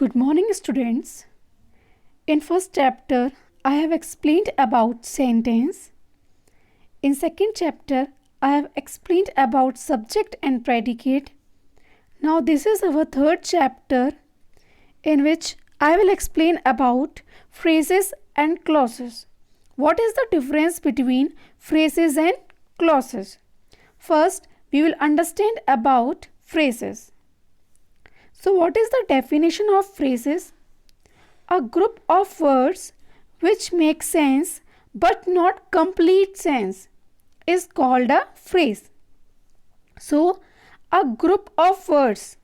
Good morning, students. In first chapter, I have explained about sentence. In second chapter, I have explained about subject and predicate. Now this is our third chapter in which I will explain about phrases and clauses. What is the difference between phrases and clauses? First, we will understand about phrases. So what is the definition of phrases? A group of words which make sense but not complete sense is called a phrase. So a group of words.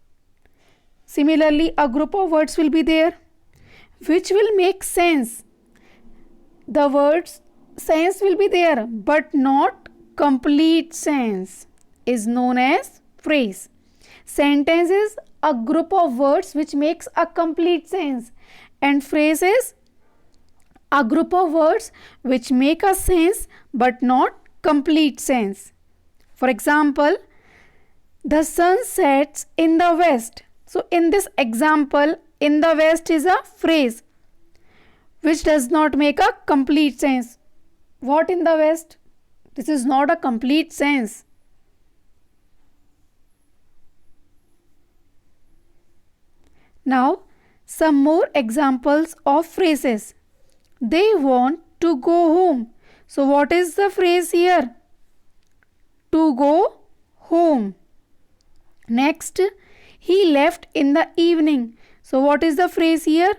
Similarly, a group of words will be there which will make sense. The words sense will be there but not complete sense is known as phrase. Sentence is a group of words which makes a complete sense, and phrase is a group of words which make a sense but not complete sense. For example, the sun sets in the west. So in this example, in the west is a phrase which does not make a complete sense. What in the west? This is not a complete sense. Now, some more examples of phrases. They want to go home. So, what is the phrase here? To go home. Next, he left in the evening. So, what is the phrase here?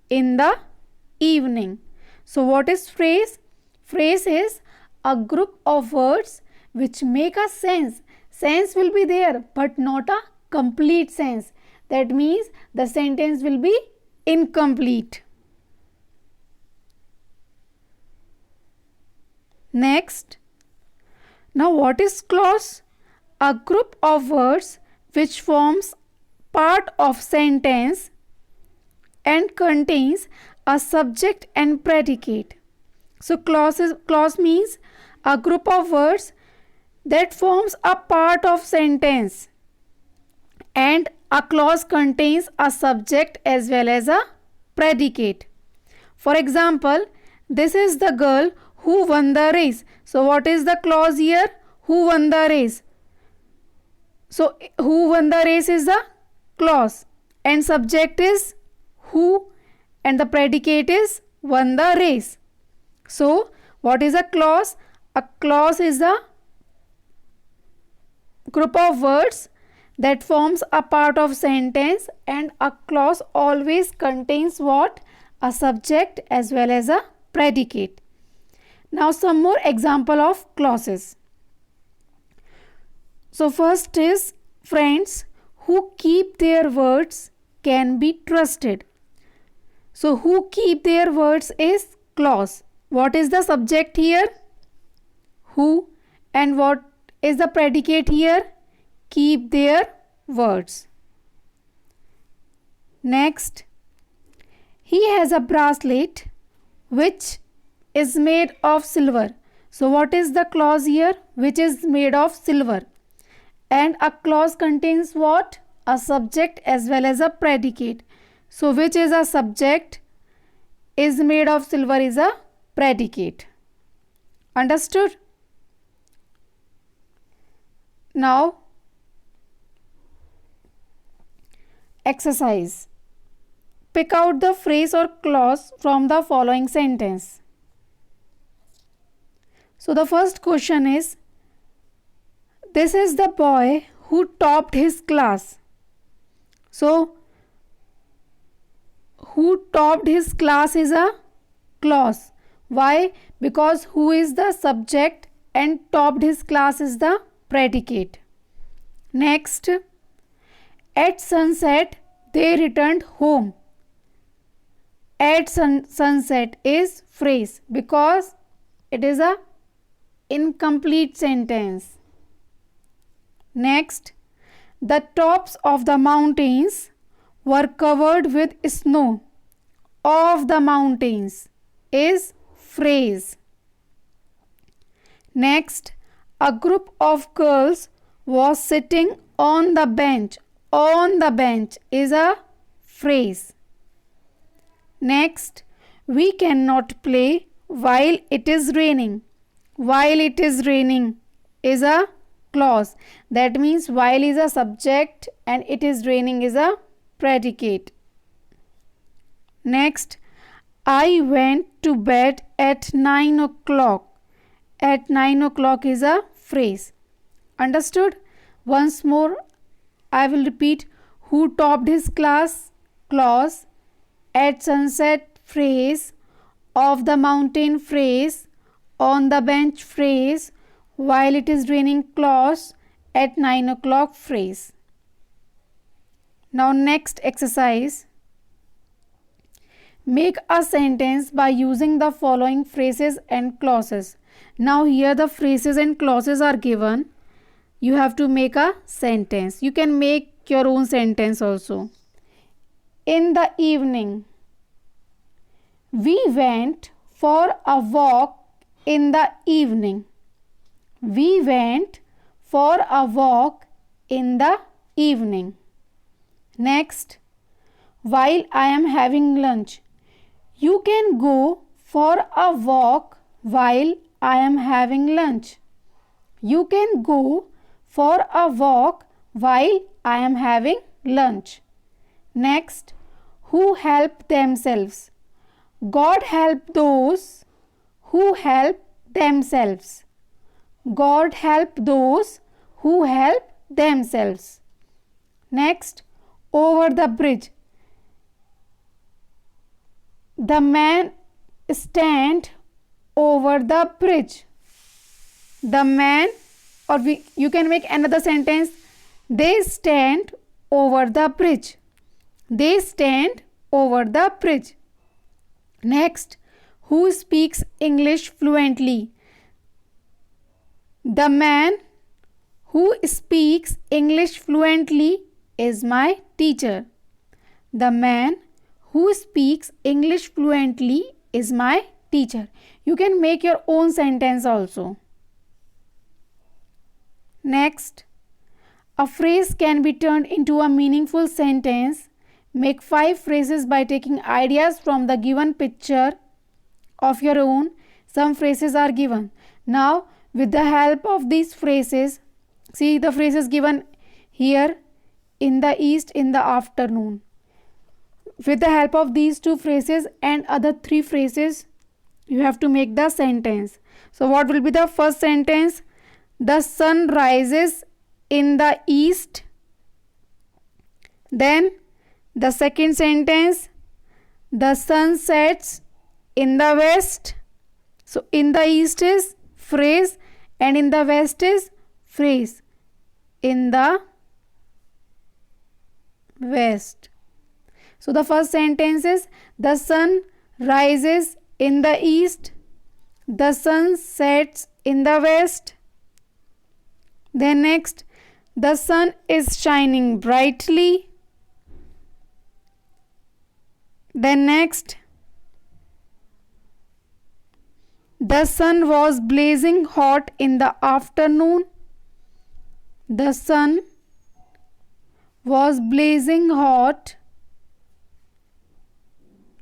In the evening. So, what is phrase? Phrase is a group of words which make a sense. Sense will be there but not a complete sense. That means the sentence will be incomplete. Next, now what is clause? A group of words which forms part of sentence and contains a subject and predicate. So clause means a group of words that forms a part of sentence, and a clause contains a subject as well as a predicate. For example, this is the girl who won the race. So what is the clause here? Who won the race? So who won the race is the clause, and subject is who, and the predicate is won the race. So what is a clause? A clause is a group of words that forms a part of sentence, and a clause always contains what? A subject as well as a predicate. Now some more example of clauses. So first is friends who keep their words can be trusted. So who keep their words is clause. What is the subject here? Who. And what is the predicate here? Keep their words. Next, he has a bracelet which is made of silver. So what is the clause here? Which is made of silver. And a clause contains what? A subject as well as a predicate. So which is a subject? Is made of silver is a predicate. Understood? Now, exercise. Pick out the phrase or clause from the following sentence. So the first question is, this is the boy who topped his class. So who topped his class is a clause. Why? Because who is the subject and topped his class is the predicate. Next, at sunset they returned home. At sunset is phrase because it is a incomplete sentence. Next, the tops of the mountains were covered with snow. Of the mountains is phrase. Next, a group of girls was sitting on the bench. On the bench is a phrase. Next, we cannot play while it is raining. While it is raining is a clause. That means while is a subject and it is raining is a predicate. Next, I went to bed at 9 o'clock. At 9 o'clock is a phrase. Understood? Once more, I will repeat. Who topped his class? Clause. At sunset, phrase. Off the mountain, phrase. On the bench, phrase. While it is raining, clause. At 9 o'clock, phrase. Now next exercise. Make a sentence by using the following phrases and clauses. Now here the phrases and clauses are given. You have to make a sentence. You can make your own sentence also. In the evening, we went for a walk in the evening. We went for a walk in the evening. Next, while I am having lunch. You can go for a walk while I am having lunch. You can go for a walk while I am having lunch. Next, who help themselves? God help those who help themselves. God help those who help themselves. Next, over the bridge. The man stand over the bridge. The man, or you can make another sentence. They stand over the bridge. They stand over the bridge. Next, who speaks English fluently? The man who speaks English fluently is my teacher. The man who speaks English fluently is my teacher. You can make your own sentence also. Next, a phrase can be turned into a meaningful sentence. Make 5 phrases by taking ideas from the given picture of your own. Some phrases are given. Now, with the help of these phrases, see the phrases given here: in the east, in the afternoon. With the help of these 2 phrases and other 3 phrases, you have to make the sentence. So what will be the first sentence? The sun rises in the east. Then the second sentence, the sun sets in the west. So in the east is phrase and in the west is phrase. In the west. So the first sentence is the sun rises in the east. The sun sets in the west. Then next, the sun is shining brightly. Then next, the sun was blazing hot in the afternoon. The sun was blazing hot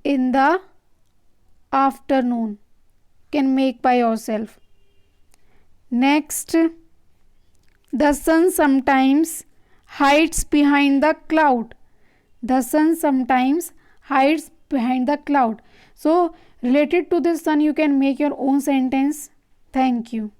in the afternoon. Can make by yourself. Next, the sun sometimes hides behind the cloud. The sun sometimes hides behind the cloud. So related to this sun, you can make your own sentence. Thank you.